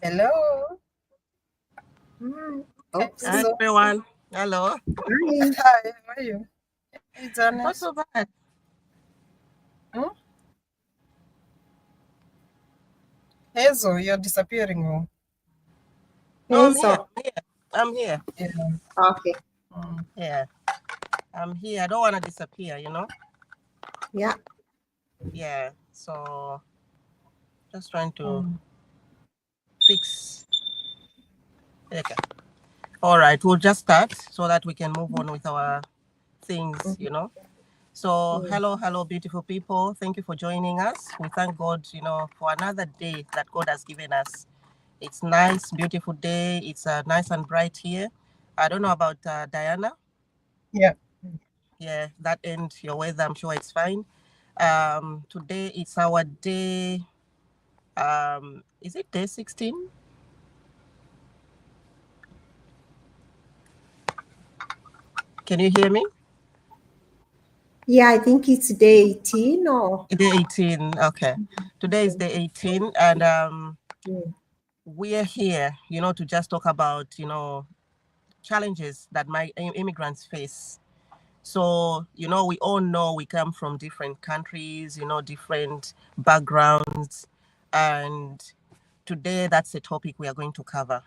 Hello. Okay, Hi, so everyone. Hello. Hi. hi, how are you? Hey, Not Janet. so bad. Hmm? Hazel, you're disappearing. Oh. No, Hey, I'm here. so I'm here. Yeah. okay. Yeah, I'm here. I don't want to disappear. Yeah. Yeah. So just trying to Mm. fix. Okay. All right. We'll just start so that we can move on with our things. So Mm. hello, beautiful people. Thank you for joining us. We thank God, for another day that God has given us. It's nice, beautiful day. It's nice and bright here. I don't know about Diana. Yeah. Yeah, that end your weather, I'm sure it's fine. Today it's our day. Is it day 16? Can you hear me? Yeah, I think it's day 18 or Day 18. Okay. Today is day 18, and mm. we're here, to just talk about, challenges that my immigrants face. So, we all know we come from different countries, different backgrounds, and today that's the topic we are going to cover.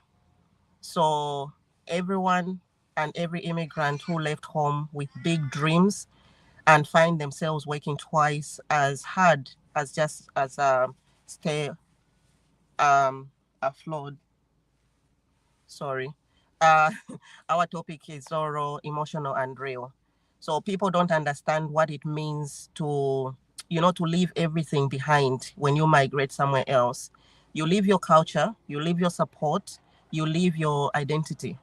So everyone and every immigrant who left home with big dreams and find themselves working twice as hard as just as stay afloat. Sorry. Uh, our topic is thorough, emotional, and real. So people don't understand what it means to leave everything behind when you migrate somewhere else. You leave your culture, you leave your support, you leave your identity.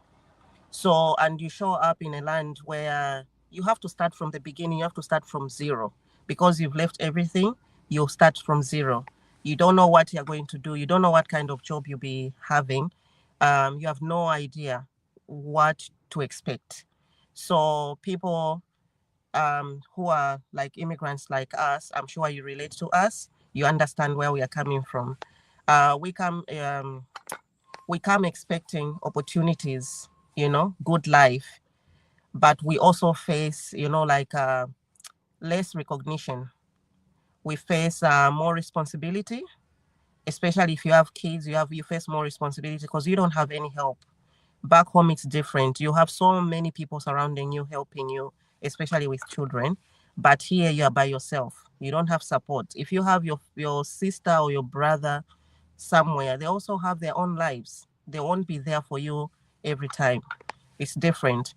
So, and you show up in a land where you have to start from the beginning, you have to start from zero because you've left everything, you start from zero. You don't know what you're going to do, you don't know what kind of job you'll be having, you have no idea what to expect. So, people who are like immigrants like us, I'm sure you relate to us, you understand where we are coming from. We come expecting opportunities, good life, but we also face, like less recognition. We face more responsibility, especially if you have kids. You face more responsibility because you don't have any help. Back home, it's different. You have so many people surrounding you, helping you, especially with children. But here, you are by yourself. You don't have support. If you have your sister or your brother somewhere, they also have their own lives. They won't be there for you every time. It's different.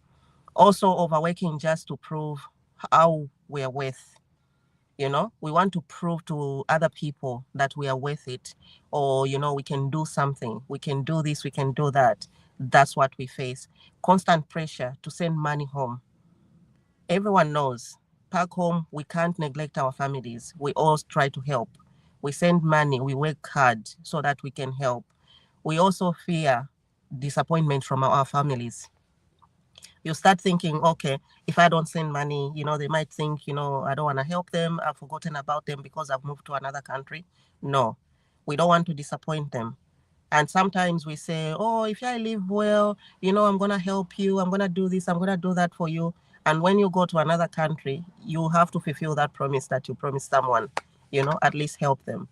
Also, overworking just to prove how we're worth. We want to prove to other people that we are worth it, or, we can do something. We can do this, we can do that. That's what we face. Constant pressure to send money home. Everyone knows back home, we can't neglect our families. We all try to help. We send money, we work hard so that we can help. We also fear disappointment from our families. You start thinking, okay, if I don't send money, they might think, I don't want to help them. I've forgotten about them because I've moved to another country. No, we don't want to disappoint them. And sometimes we say, oh, if I live well, I'm going to help you. I'm going to do this. I'm going to do that for you. And when you go to another country, you have to fulfill that promise that you promised someone, at least help them.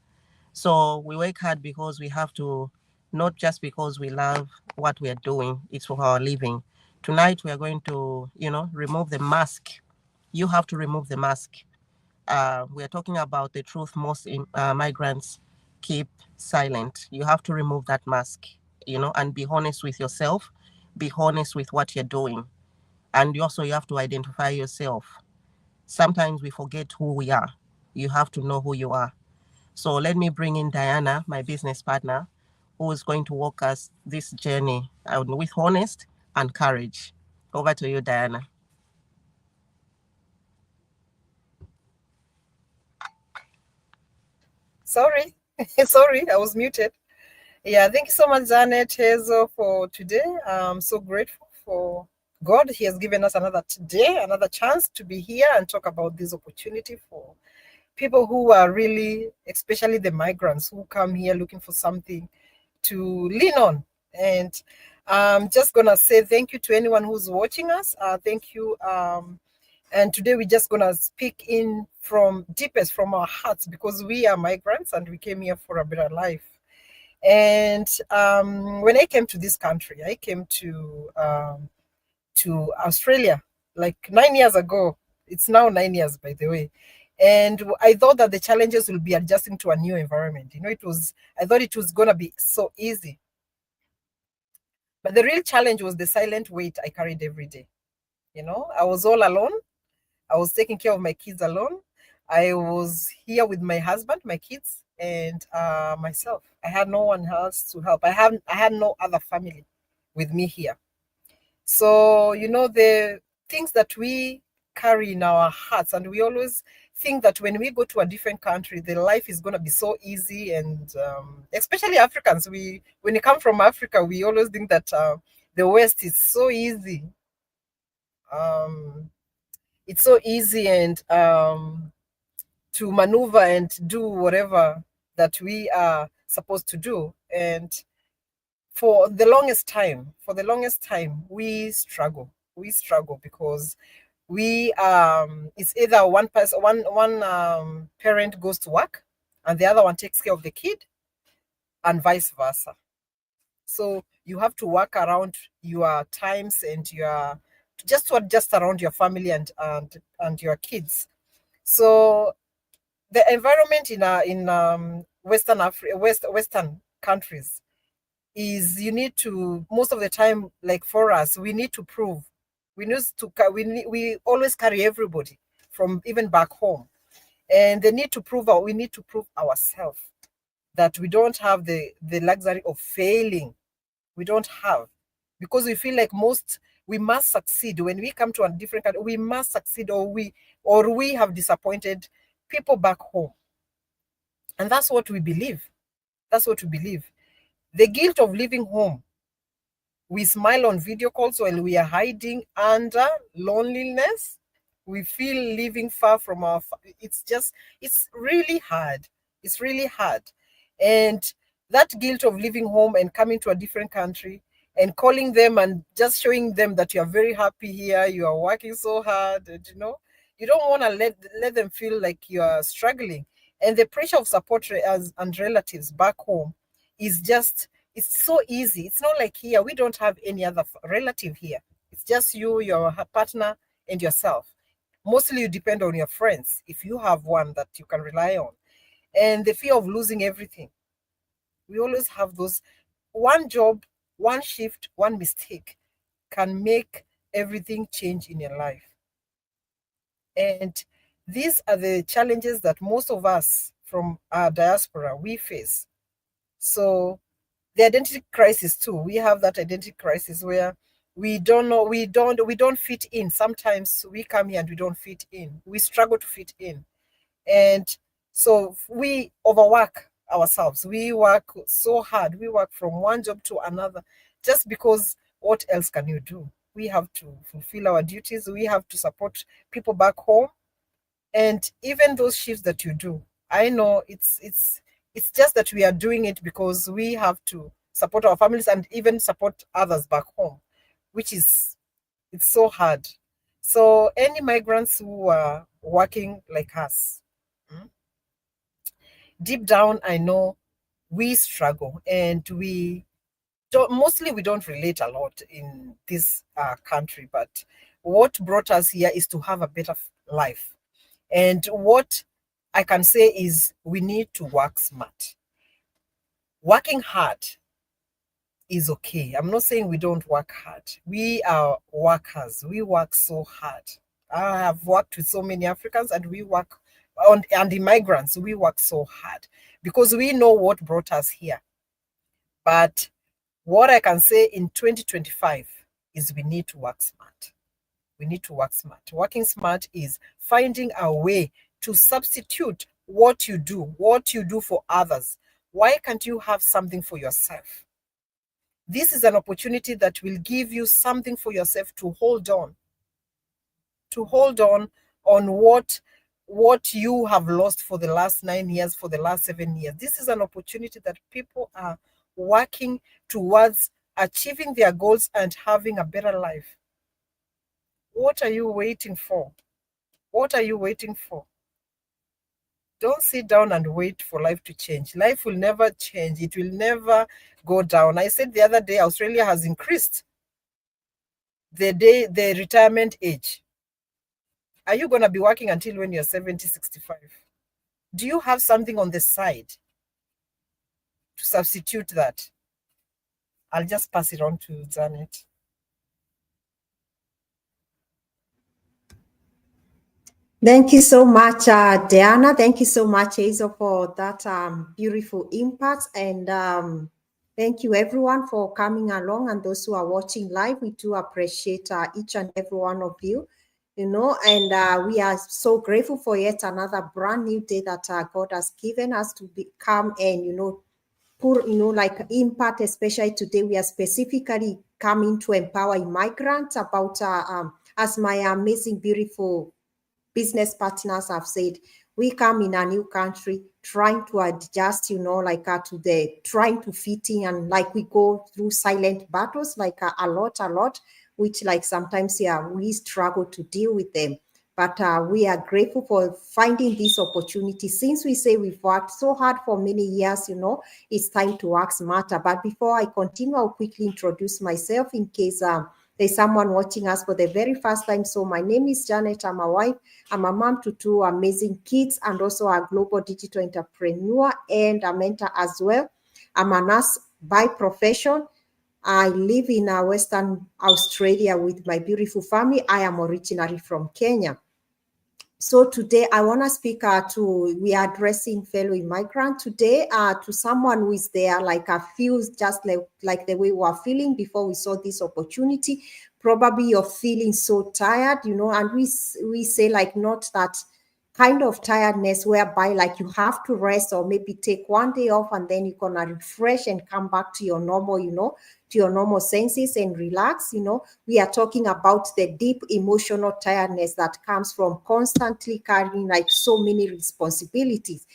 So we work hard because we have to, not just because we love what we are doing, it's for our living. Tonight we are going to, remove the mask. You have to remove the mask. We are talking about the truth most migrants keep silent. You have to remove that mask, and be honest with yourself, be honest with what you're doing. And you have to identify yourself. Sometimes we forget who we are. You have to know who you are. So let me bring in Diana, my business partner, who is going to walk us this journey with honest and courage. Over to you, Diana. Sorry. Sorry, I was muted. Yeah, thank you so much, Janet, Hazel, for today. I'm so grateful for God. He has given us another day, another chance to be here and talk about this opportunity for people who are really, especially the migrants who come here looking for something to lean on. And I'm just gonna say thank you to anyone who's watching us. Thank you. And today we're just gonna speak in from deepest from our hearts, because we are migrants and we came here for a better life. And when I came to this country, I came to Australia like 9 years ago. It's now 9 years, by the way. And I thought that the challenges will be adjusting to a new environment. I thought it was gonna be so easy. But the real challenge was the silent weight I carried every day. I was all alone. I was taking care of my kids alone. I was here with my husband, my kids, and myself. I had no one else to help. I had no other family with me here. So, the things that we carry in our hearts, and we always think that when we go to a different country, the life is going to be so easy. And especially Africans, when you come from Africa, we always think that the West is so easy. It's so easy and to maneuver and do whatever that we are supposed to do. And for the longest time, we struggle because it's either one person, one parent goes to work and the other one takes care of the kid, and vice versa. So you have to work around your times and to adjust around your family and your kids. So the environment in Western countries is, you need to, most of the time, like for us, we need to prove. We always carry everybody from even back home, and we need to prove ourselves that we don't have the luxury of failing. We don't have, because we feel like we must succeed. When we come to a different country, we must succeed, or we have disappointed people back home. And that's what we believe. The guilt of leaving home. We smile on video calls while we are hiding under loneliness. We feel living far from it's really hard. It's really hard. And that guilt of leaving home and coming to a different country and calling them and just showing them that you are very happy here, you are working so hard, and you don't want to let them feel like you are struggling. And the pressure of support and relatives back home is just, it's so easy. It's not like here. We don't have any other relative here. It's just you, your partner, and yourself. Mostly you depend on your friends, if you have one that you can rely on. And the fear of losing everything. We always have those. One job, one shift, one mistake can make everything change in your life. And these are the challenges that most of us from our diaspora, we face. So the identity crisis too. We have that identity crisis where we don't fit in. Sometimes we come here and we don't fit in. We struggle to fit in. And so we overwork ourselves. We work so hard. We work from one job to another, just because what else can you do? We have to fulfill our duties. We have to support people back home. And even those shifts that you do, I know it's just that we are doing it because we have to support our families and even support others back home, it's so hard. So any migrants who are working like us, deep down, I know we struggle, and we don't relate a lot in this country. But what brought us here is to have a better life. And what I can say is we need to work smart. Working hard is okay. I'm not saying we don't work hard. We are workers. We work so hard. I have worked with so many Africans, and we work and the migrants, we work so hard because we know what brought us here. But what I can say in 2025 is we need to work smart. We need to work smart. Working smart is finding a way to substitute what you do for others. Why can't you have something for yourself? This is an opportunity that will give you something for yourself to hold on. To hold on what you have lost for the last 9 years, for the last 7 years. This is an opportunity that people are working towards achieving their goals and having a better life. What are you waiting for? What are you waiting for? Don't sit down and wait for life to change. Life will never change. It will never go down. I said the other day, Australia has increased the retirement age. Are you going to be working until when you're 70, 65? Do you have something on the side to substitute that? I'll just pass it on to Janet. Thank you so much, Diana. Thank you so much, Hazel, for that beautiful impact. And thank you, everyone, for coming along. And those who are watching live, we do appreciate each and every one of you. You know, and we are so grateful for yet another brand new day that God has given us to become and, you know, put, you know, like impact, especially today, we are specifically coming to empower migrants about, as my amazing, beautiful business partners have said, we come in a new country trying to adjust, you know, like to the trying to fit in, and like we go through silent battles, like a lot, which like sometimes, yeah, we struggle to deal with them. But we are grateful for finding this opportunity. Since we say we've worked so hard for many years, you know, it's time to work smarter. But before I continue, I'll quickly introduce myself in case there's someone watching us for the very first time. So my name is Janet. I'm a wife. I'm a mom to two amazing kids and also a global digital entrepreneur and a mentor as well. I'm a nurse by profession. I live in Western Australia with my beautiful family. I am originally from Kenya. So today I want to speak we are addressing fellow immigrant today to someone who is there like feels just like the way we were feeling before we saw this opportunity. Probably you're feeling so tired, you know, and we say like not that kind of tiredness whereby like you have to rest or maybe take one day off and then you're gonna refresh and come back to your normal, you know, to your normal senses and relax. You know, we are talking about the deep emotional tiredness that comes from constantly carrying like so many responsibilities.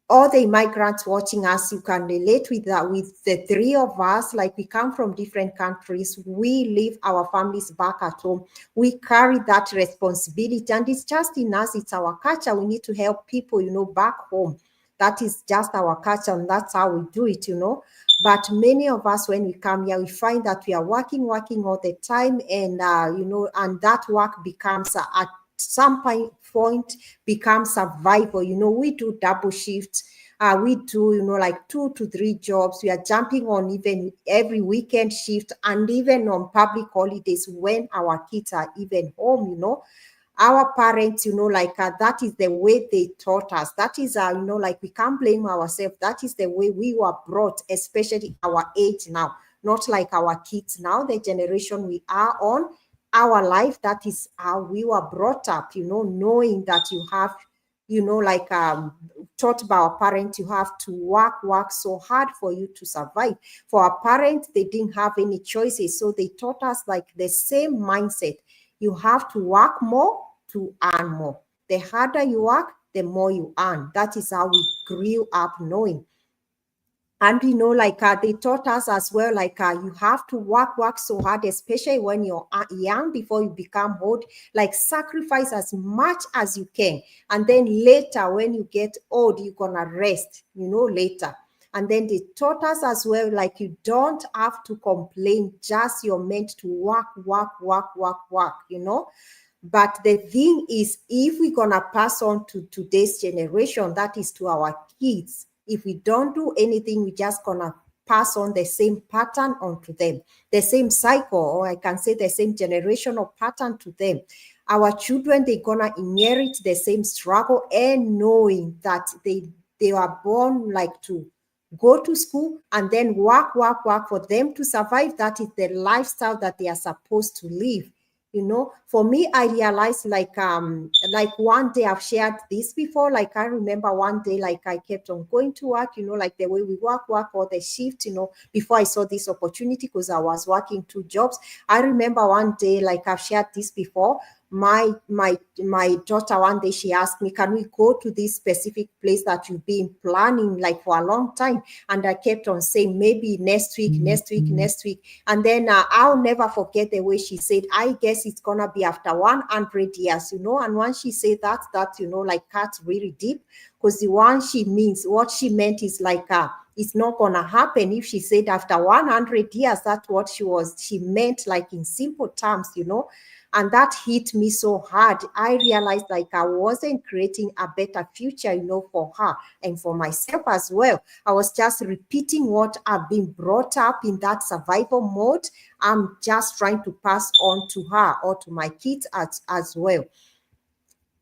All the immigrants watching us, you can relate with that. With the three of us, like we come from different countries, we leave our families back at home, we carry that responsibility, and it's just in us, it's our culture. We need to help people, you know, back home. That is just our culture, and that's how we do it, you know. But many of us, when we come here, we find that we are working all the time, and you know, and that work becomes at some point becomes survival. You know, we do double shifts. We do, you know, like 2 to 3 jobs. We are jumping on even every weekend shift and even on public holidays when our kids are even home, you know. Our parents, you know, like that is the way they taught us. That is, you know, like we can't blame ourselves. That is the way we were brought, especially our age now, not like our kids now, the generation we are on. Our life, that is how we were brought up, you know, knowing that you have, you know, like taught by our parents, you have to work so hard for you to survive. For our parents, they didn't have any choices, so they taught us like the same mindset. You have to work more to earn more. The harder you work, the more you earn. That is how we grew up knowing. And you know, like they taught us as well, like you have to work so hard, especially when you're young before you become old, like sacrifice as much as you can. And then later, when you get old, you're gonna rest, you know, later. And then they taught us as well, like you don't have to complain, just you're meant to work, you know. But the thing is, if we're gonna pass on to today's generation, that is to our kids, if we don't do anything, we're just gonna pass on the same pattern onto them, the same cycle, or I can say the same generational pattern to them. Our children, they're gonna inherit the same struggle, and knowing that they are born like to go to school and then work for them to survive. That is the lifestyle that they are supposed to live. You know, for me, I realized like one day I've shared this before. Like I remember one day, like I kept on going to work, you know, like the way we work or the shift, you know, before I saw this opportunity, because I was working 2 jobs. I remember one day, like I've shared this before, my daughter one day, she asked me, can we go to this specific place that you've been planning like for a long time? And I kept on saying, maybe next week, next week, next week. And then I'll never forget the way she said, I guess it's gonna be after 100 years, you know. And when she said that, you know, like cut really deep, because the one she means, what she meant is like, it's not gonna happen. If she said after 100 years, that's what she meant, like in simple terms, you know. And that hit me so hard. I realized like I wasn't creating a better future, you know, for her and for myself as well. I was just repeating what I've been brought up in, that survival mode. I'm just trying to pass on to her or to my kids as well.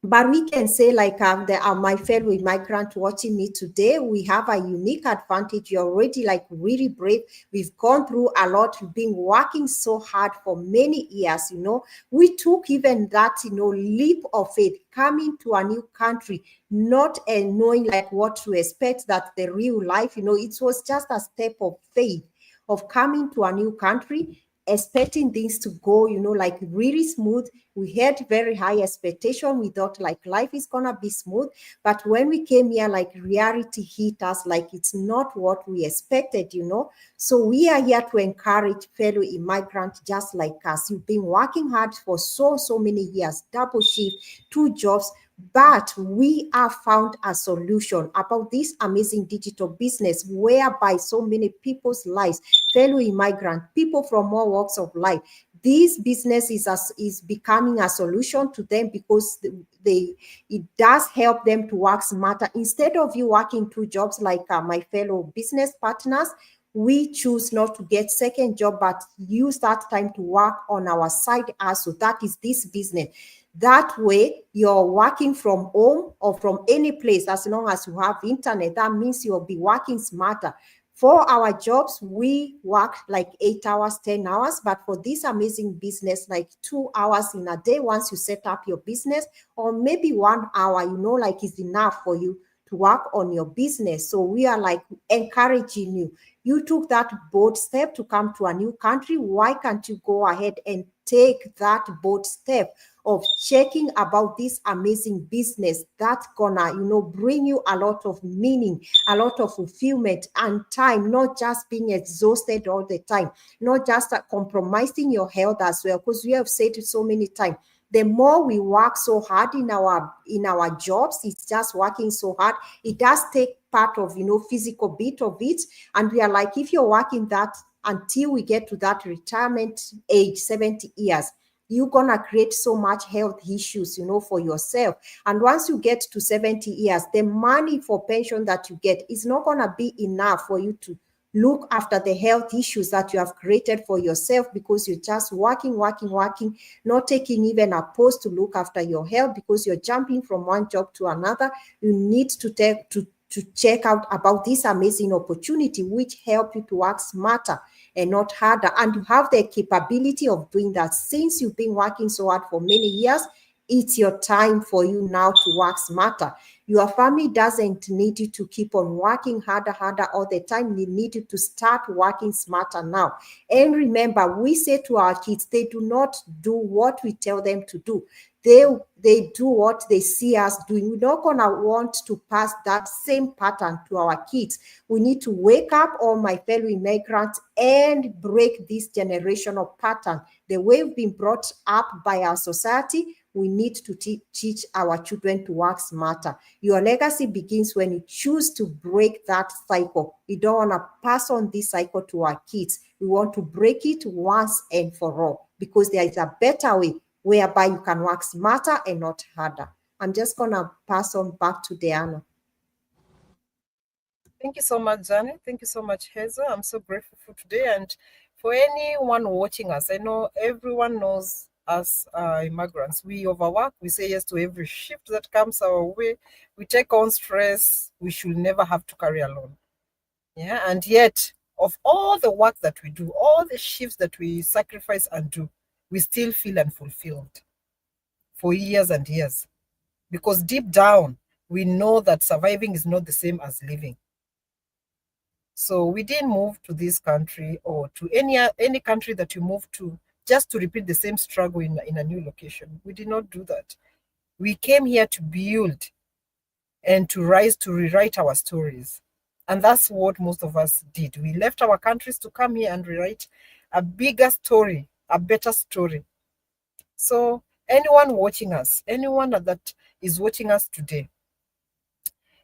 But we can say, like, there are my fellow migrant watching me today. We have a unique advantage. You're already like really brave. We've gone through a lot. We've been working so hard for many years, you know. We took even that, you know, leap of faith, coming to a new country, not knowing like what to expect, that the real life, you know, it was just a step of faith of coming to a new country, expecting things to go, you know, like really smooth. We had very high expectation. We thought like life is gonna be smooth. But when we came here, like reality hit us, like it's not what we expected, you know. So we are here to encourage fellow immigrants just like us. You've been working hard for so many years, double shift, 2 jobs, but we have found a solution about this amazing digital business whereby so many people's lives, fellow immigrant, people from all walks of life, this business is becoming a solution to them, because it does help them to work smarter. Instead of you working 2 jobs like my fellow business partners, we choose not to get second job, but use that time to work on our side hustle. That is this business. That way, you're working from home or from any place as long as you have internet. That means you'll be working smarter. For our jobs, we work like 8 hours, 10 hours, but for this amazing business, like 2 hours in a day, once you set up your business, or maybe 1 hour, you know, like is enough for you to work on your business. So we are like encouraging you. You took that bold step to come to a new country. Why can't you go ahead and take that bold step of checking about this amazing business that's gonna, you know, bring you a lot of meaning, a lot of fulfillment and time, not just being exhausted all the time, not just compromising your health as well, because we have said it so many times. The more we work so hard in our jobs, it's just working so hard. It does take part of, you know, physical bit of it. And we are like, if you're working that until we get to that retirement age, 70 years, you're gonna create so much health issues, you know, for yourself. And once you get to 70 years, the money for pension that you get is not gonna be enough for you to look after the health issues that you have created for yourself, because you're just working, not taking even a pause to look after your health, because you're jumping from one job to another. You need to check out about this amazing opportunity, which help you to work smarter and not harder. And you have the capability of doing that. Since you've been working so hard for many years, it's your time for you now to work smarter. Your family doesn't need you to keep on working harder all the time. They need you to start working smarter now. And remember, we say to our kids, they do not do what we tell them to do. They do what they see us doing. We're not gonna want to pass that same pattern to our kids. We need to wake up, all my fellow immigrants, and break this generational pattern. The way we've been brought up by our society, we need to teach our children to work smarter. Your legacy begins when you choose to break that cycle. We don't want to pass on this cycle to our kids. We want to break it once and for all, because there is a better way whereby you can work smarter and not harder. I'm just going to pass on back to Diana. Thank you so much, Janet. Thank you so much, Hazel. I'm so grateful for today. And for anyone watching us, I know everyone knows us immigrants. We overwork. We say yes to every shift that comes our way. We take on stress we should never have to carry alone. Yeah, and yet, of all the work that we do, all the shifts that we sacrifice and do, we still feel unfulfilled for years and years. Because deep down, we know that surviving is not the same as living. So we didn't move to this country or to any country that you move to just to repeat the same struggle in a new location. We did not do that. We came here to build and to rise, to rewrite our stories. And that's what most of us did. We left our countries to come here and rewrite a bigger story, a better story. So anyone watching us, anyone that is watching us today,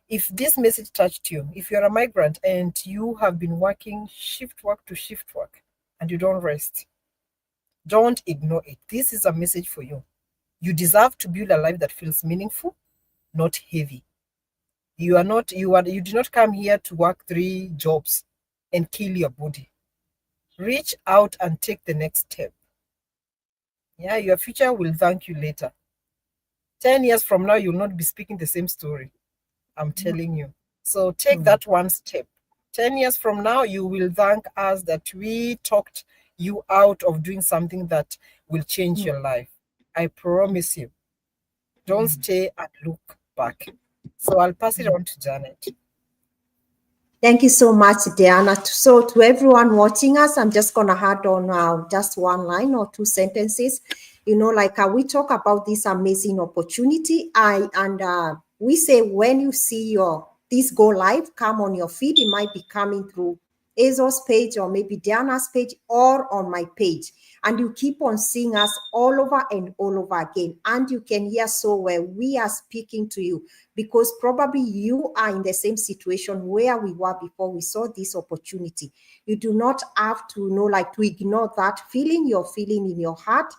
if this message touched you, if you're a migrant and you have been working shift work to shift work and you don't rest, don't ignore it. This is a message for you. You deserve to build a life that feels meaningful, not heavy. You did not come here to work 3 jobs and kill your body. Reach out and take the next step. Yeah, your future will thank you later. 10 years from now, you'll not be speaking the same story. I'm telling you. So take that one step. 10 years from now, you will thank us that we talked you out of doing something that will change your life. I promise you. Don't stay and look back. So I'll pass it on to Janet. Thank you so much, Diana. So to everyone watching us, I'm just going to add on just one line or 2 sentences. Like we talk about this amazing opportunity. We say when you see this go live come on your feed, it might be coming through Azor's page or maybe Diana's page or on my page. And you keep on seeing us all over and all over again. And you can hear so well we are speaking to you because probably you are in the same situation where we were before we saw this opportunity. You do not have to to ignore that feeling you're feeling in your heart.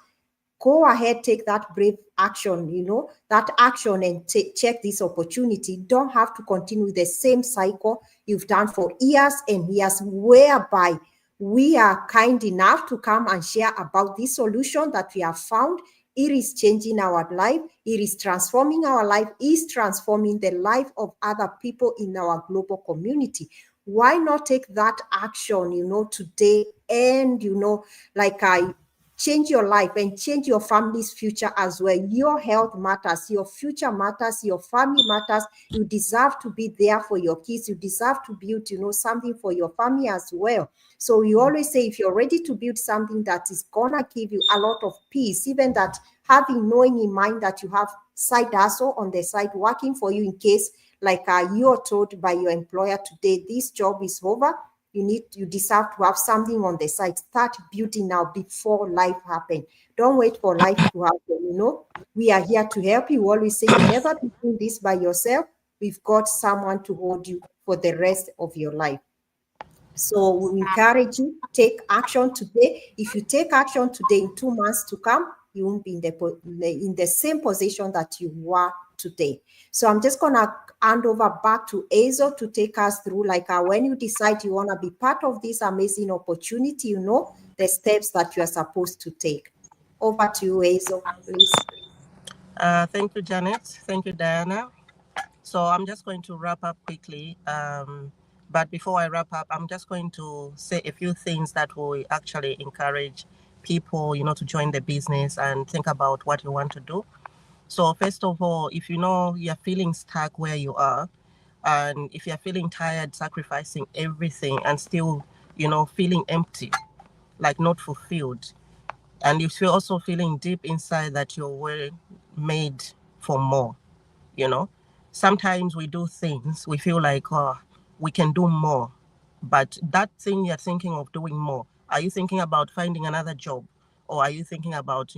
Go ahead, take that brave action, that action and check this opportunity. Don't have to continue the same cycle you've done for years and years, whereby we are kind enough to come and share about this solution that we have found. It is changing our life. It is transforming our life. It is transforming the life of other people in our global community. Why not take that action, today and, change your life and change your family's future as well. Your health matters, your future matters, your family matters. You deserve to be there for your kids. You deserve to build, something for your family as well. So we always say if you're ready to build something that is gonna give you a lot of peace, even that knowing in mind that you have side hustle on the side working for you in case you're told by your employer today, this job is over. You deserve to have something on the side. Start building now before life happens. Don't wait for life to happen. We are here to help you. We always say you never be doing this by yourself. We've got someone to hold you for the rest of your life. So we encourage you, take action today. If you take action today, in 2 months to come, you won't be in the same position that you were today. So I'm just gonna hand over back to Azor to take us through when you decide you want to be part of this amazing opportunity, the steps that you are supposed to take. Over to you, Azor, please. Thank you, Janet. Thank you, Diana. So I'm just going to wrap up quickly. But before I wrap up, I'm just going to say a few things that will actually encourage people, to join the business and think about what you want to do. So first of all, if you're feeling stuck where you are, and if you're feeling tired, sacrificing everything and still, feeling empty, like not fulfilled, and if you're also feeling deep inside that you were made for more, sometimes we do things, we feel like, oh, we can do more. But that thing you're thinking of doing more, are you thinking about finding another job? Or are you thinking about,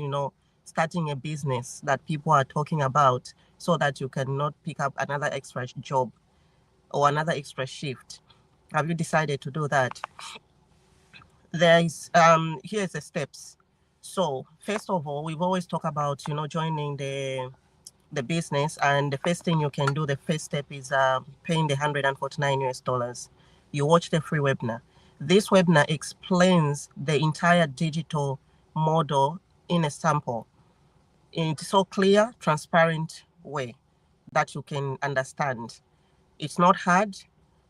starting a business that people are talking about so that you cannot pick up another extra job or another extra shift? Have you decided to do that? Here's the steps. So first of all, we've always talked about, joining the business, and the first thing you can do, the first step is paying the $149. You watch the free webinar. This webinar explains the entire digital model in a sample in so clear, transparent way that you can understand. It's not hard.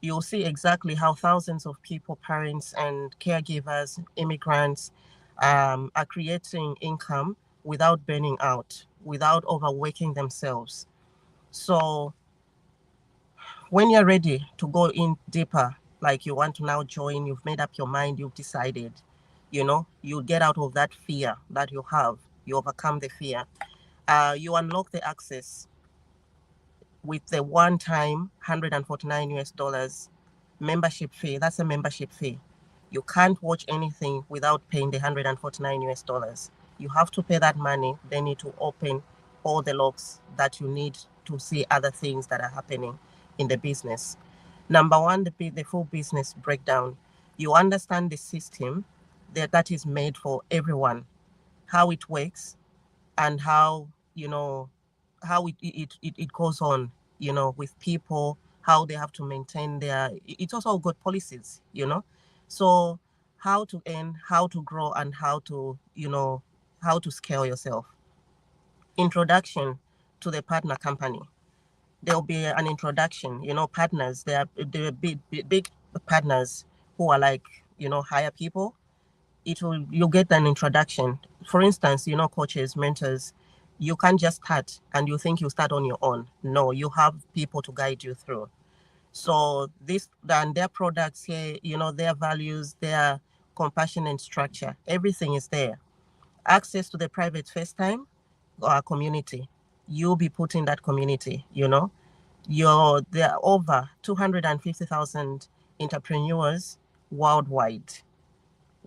You'll see exactly how thousands of people, parents and caregivers, immigrants, are creating income without burning out, without overworking themselves. So when you're ready to go in deeper, like you want to now join, you've made up your mind, you've decided, You know, you get out of that fear that you have. You overcome the fear. You unlock the access with the one-time 149 US dollars membership fee. That's a membership fee. You can't watch anything without paying the 149 US dollars. You have to pay that money. They need to open all the locks that you need to see other things that are happening in the business. Number one, the full business breakdown. You understand the system that is made for everyone, how it works, and how, you know, how it goes on, you know, with people, how they have to maintain their, it's also good policies, you know. So how to earn, how to grow, and how to, you know, how to scale yourself. Introduction to the partner company. There'll be an introduction, you know. Partners, they're big partners who are like, you know, hire people. You'll get an introduction. For instance, you know, coaches, mentors, you can't just start and you think you start on your own. No, you have people to guide you through. So this and their products here, you know, their values, their compassion and structure, everything is there. Access to the private FaceTime community. You'll be put in that community, you know. There are over 250,000 entrepreneurs worldwide.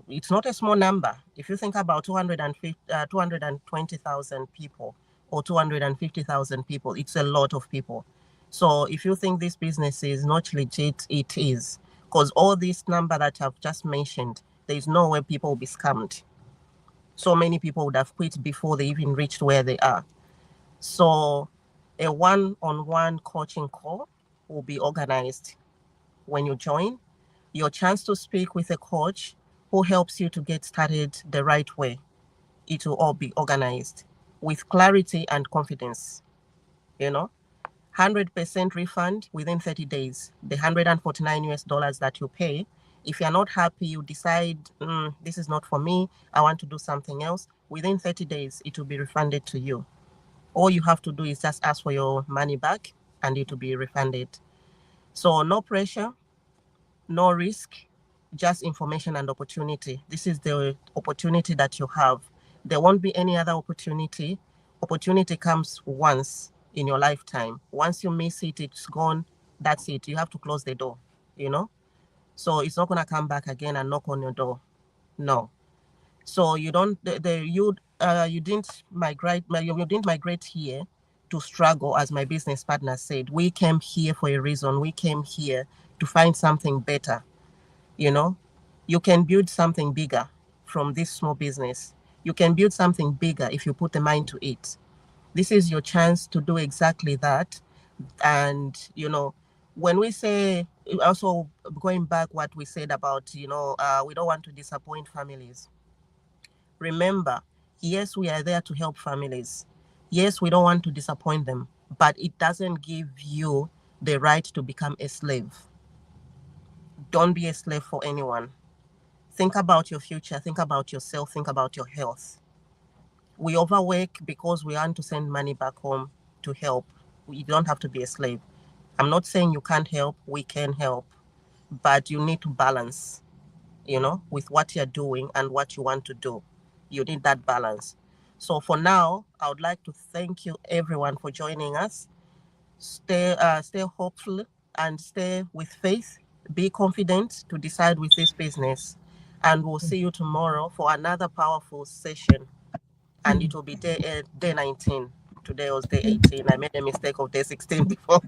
It's not a small number. If you think about 220,000 people or 250,000 people, it's a lot of people. So if you think this business is not legit, it is. Because all this number that I've just mentioned, there's no way people will be scammed. So many people would have quit before they even reached where they are. So a one-on-one coaching call will be organized when you join. Your chance to speak with a coach who helps you to get started the right way. It will all be organized with clarity and confidence. You know, 100% refund within 30 days. The 149 US dollars that you pay. If you're not happy, you decide, this is not for me, I want to do something else. Within 30 days, it will be refunded to you. All you have to do is just ask for your money back and it will be refunded. So no pressure, no risk, just information and opportunity. This is the opportunity that you have. There won't be any other opportunity. Opportunity comes once in your lifetime. Once you miss it, it's gone. That's it. You have to close the door, you know? So it's not going to come back again and knock on your door. No. So you don't, you didn't migrate, you didn't migrate here to struggle, as my business partner said. We came here for a reason. We came here to find something better. You know, you can build something bigger from this small business. You can build something bigger if you put the mind to it. This is your chance to do exactly that. And, you know, when we say, also going back what we said about, you know, we don't want to disappoint families. Remember, yes, we are there to help families. Yes, we don't want to disappoint them, but it doesn't give you the right to become a slave. Don't be a slave for anyone. Think about your future, think about yourself, think about your health. We overwork because we want to send money back home to help. You don't have to be a slave. I'm not saying you can't help, we can help, but you need to balance, you know, with what you're doing and what you want to do. You need that balance. So for now, I would like to thank you everyone for joining us. Stay hopeful and stay with faith. Be confident to decide with this business. And we'll see you tomorrow for another powerful session. And it will be day 19. Today was day 18. I made a mistake of day 16 before.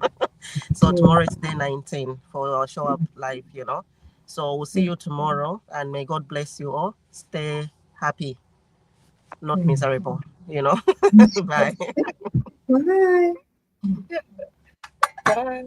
So tomorrow is day 19 for our show up live, you know. So we'll see you tomorrow and may God bless you all. Stay happy, not miserable, you know. Bye. Bye. Bye.